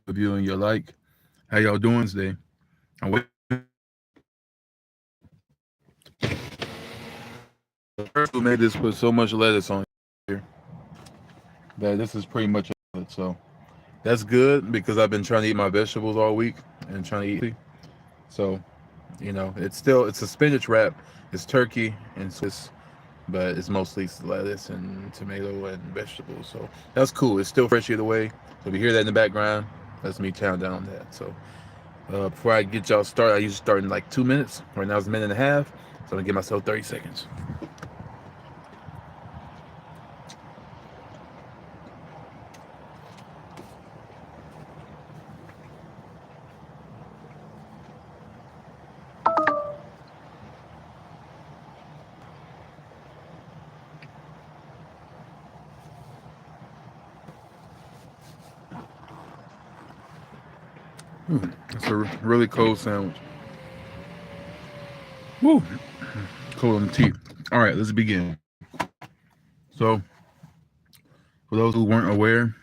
of you and your like. How y'all doing today? I'm waiting. The person who made this put so much lettuce on here that this is pretty much it. So that's good because I've been trying to eat my vegetables all week and trying to eat healthy. So it's a spinach wrap. It's turkey and Swiss, but it's mostly lettuce and tomato and vegetables. So that's cool. It's still fresh either way. So if you hear that in the background, that's me chowing down on that. So before I get y'all started, I usually start in like 2 minutes. Right now it's a minute and a half. So I'm gonna give myself 30 seconds. It's a really cold sandwich. Woo! Cold on the teeth. All right, let's begin. So, for those who weren't aware,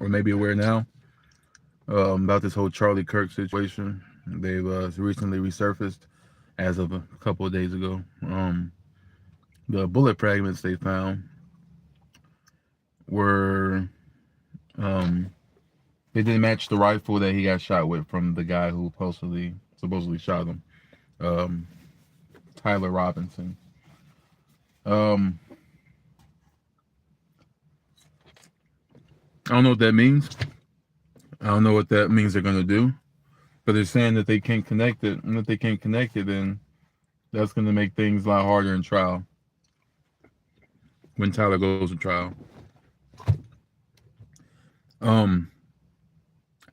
or maybe aware now, about this whole Charlie Kirk situation, they've recently resurfaced as of a couple of days ago. The bullet fragments they found were um, they didn't match the rifle that he got shot with from the guy who supposedly shot him, um, Tyler Robinson. Um, I don't know what that means. I don't know what that means they're gonna do, but they're saying that they can't connect it, and if they can't connect it, then that's gonna make things a lot harder in trial when Tyler goes to trial. Um,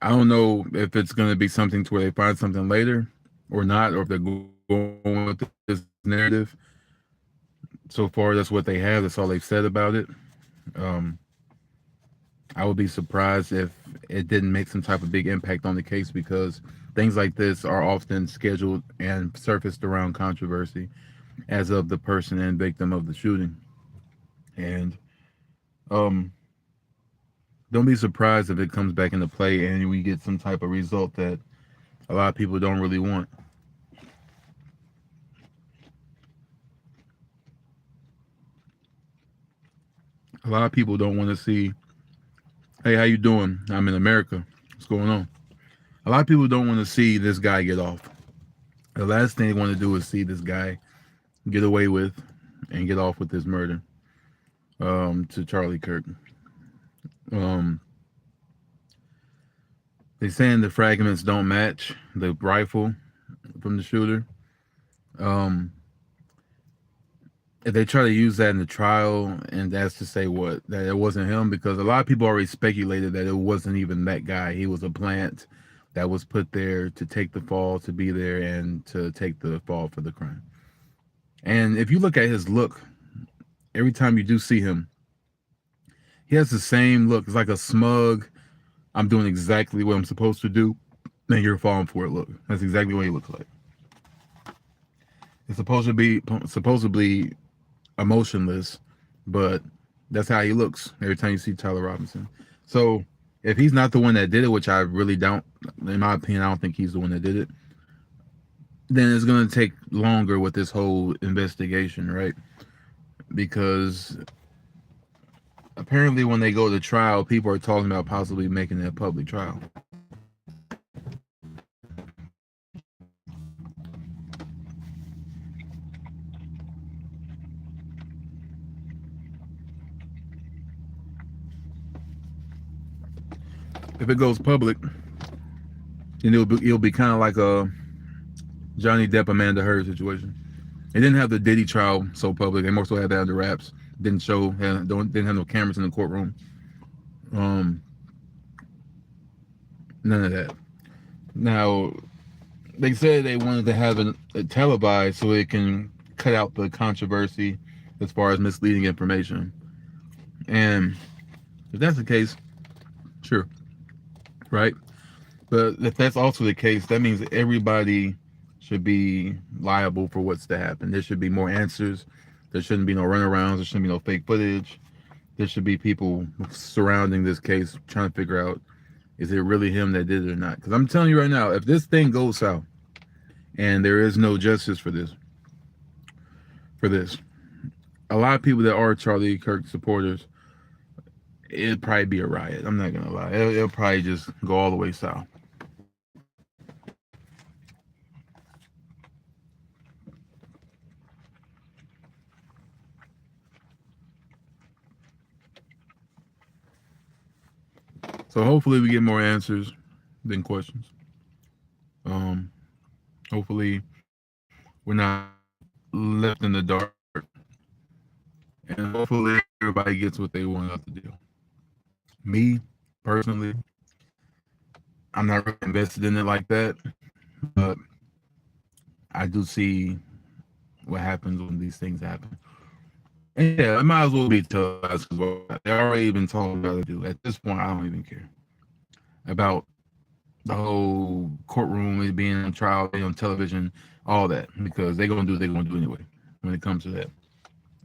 I don't know if it's gonna be something to where they find something later or not, or if they're going with this narrative. So far, that's what they have. That's all they've said about it. Um, I would be surprised if it didn't make some type of big impact on the case because things like this are often scheduled and surfaced around controversy as of the person and victim of the shooting. And um, don't be surprised if it comes back into play and we get some type of result that a lot of people don't really want. A lot of people don't want to see, hey, how you doing? I'm in America. What's going on? A lot of people don't want to see this guy get off. The last thing they want to do is see this guy get away with and get off with this murder to Charlie Kirk. Um, they saying the fragments don't match the rifle from the shooter. Um, if they try to use that in the trial, and that's to say what that it wasn't him, because a lot of people already speculated that it wasn't even that guy. He was a plant that was put there to take the fall, to be there, and to take the fall for the crime. And if you look at his look, every time you do see him, he has the same look. It's like a smug, I'm doing exactly what I'm supposed to do, and you're falling for it look. That's exactly what he looks like. It's supposedly emotionless, but that's how he looks every time you see Tyler Robinson. So if he's not the one that did it, which I really don't, in my opinion, I don't think he's the one that did it, then it's going to take longer with this whole investigation, right? Because apparently when they go to trial, people are talking about possibly making it a public trial. If it goes public, then it'll be kind of like a Johnny Depp Amanda Heard situation. They didn't have the Diddy trial so public. They more so had that under wraps. Didn't have no cameras in the courtroom. Um, None of that. Now they said they wanted to have a televised so it can cut out the controversy as far as misleading information. And if that's the case, sure, right? But if that's also the case, that means that everybody should be liable for what's to happen. There should be more answers. There shouldn't be no runarounds. There shouldn't be no fake footage. There should be people surrounding this case trying to figure out Is it really him that did it or not? Because I'm telling you right now, if this thing goes south and there is no justice for this, a lot of people that are Charlie Kirk supporters, it'd probably be a riot. I'm not gonna lie. It'll probably just go all the way south. So hopefully we get more answers than questions. Um, hopefully we're not left in the dark, and hopefully everybody gets what they want out the deal. Me personally, I'm not really invested in it like that, but I do see what happens when these things happen. And yeah, it might as well be televised because they already been told what to do. At this point, I don't even care about the whole courtroom is being on trial, being on television, all that, because they're gonna do what they're gonna do anyway. When it comes to that,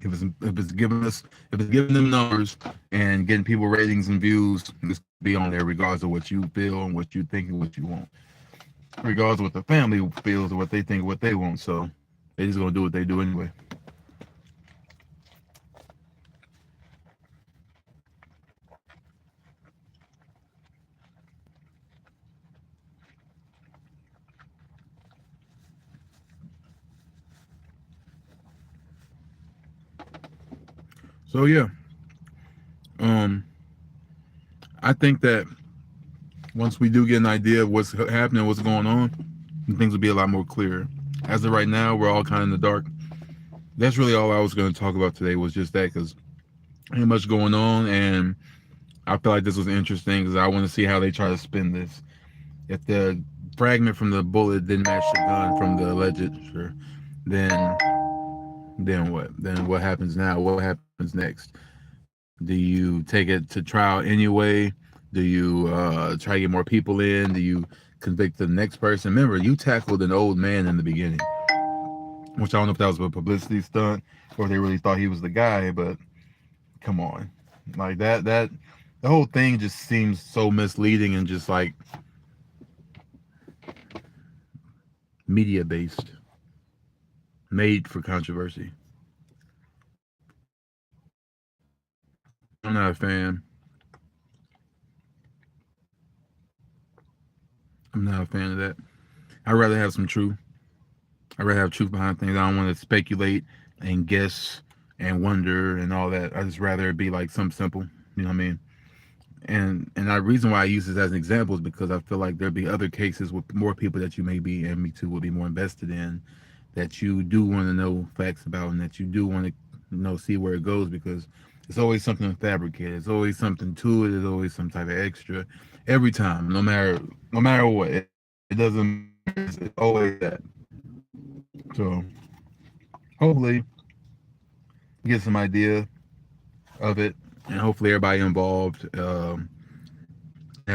if it's giving them numbers and getting people ratings and views, it's be on there regardless of what you feel and what you think and what you want, regardless of what the family feels or what they think, what they want. So they just gonna do what they do anyway. So yeah, um, I think that once we do get an idea of what's happening, what's going on, things will be a lot more clear. As of right now, we're all kind of in the dark. That's really all I was going to talk about today was just that because ain't much going on, and I feel like this was interesting because I want to see how they try to spin this. If the fragment from the bullet didn't match the gun from the alleged, sure, then then what? Then what happens now? What happens next? Do you take it to trial anyway? Do you try to get more people in? Do you convict the next person? Remember, you tackled an old man in the beginning, which I don't know if that was a publicity stunt or they really thought he was the guy, but come on. Like that the whole thing just seems so misleading and just like media based, made for controversy. I'm not a fan. I'm not a fan of that. I'd rather have some truth. I'd rather have truth behind things. I don't want to speculate and guess and wonder and all that. I just rather it be like something simple. You know what I mean? And the reason why I use this as an example is because I feel like there'll be other cases with more people that you may be and me too will be more invested in that you do want to know facts about and that you do want to see where it goes because it's always something fabricated. It's always something to it. There's always some type of extra every time, no matter what. It doesn't. It's always that. So hopefully get some idea of it, and hopefully everybody involved have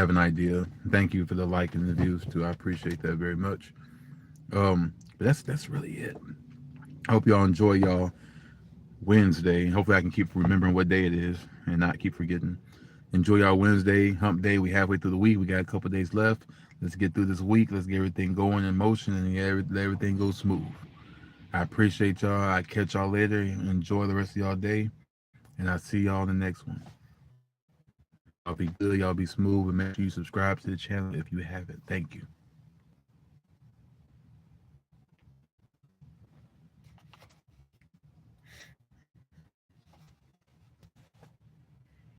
an idea. Thank you for the like and the views too. I appreciate that very much. But that's really it. I hope y'all enjoy y'all Wednesday. Hopefully I can keep remembering what day it is and not keep forgetting. Enjoy y'all Wednesday, hump day. We halfway through the week. We got a couple days left. Let's get through this week. Let's get everything going in motion and get everything go smooth. I appreciate y'all. I catch y'all later. Enjoy the rest of y'all day. And I'll see y'all in the next one. Y'all be good. Y'all be smooth. And make sure you subscribe to the channel if you haven't. Thank you.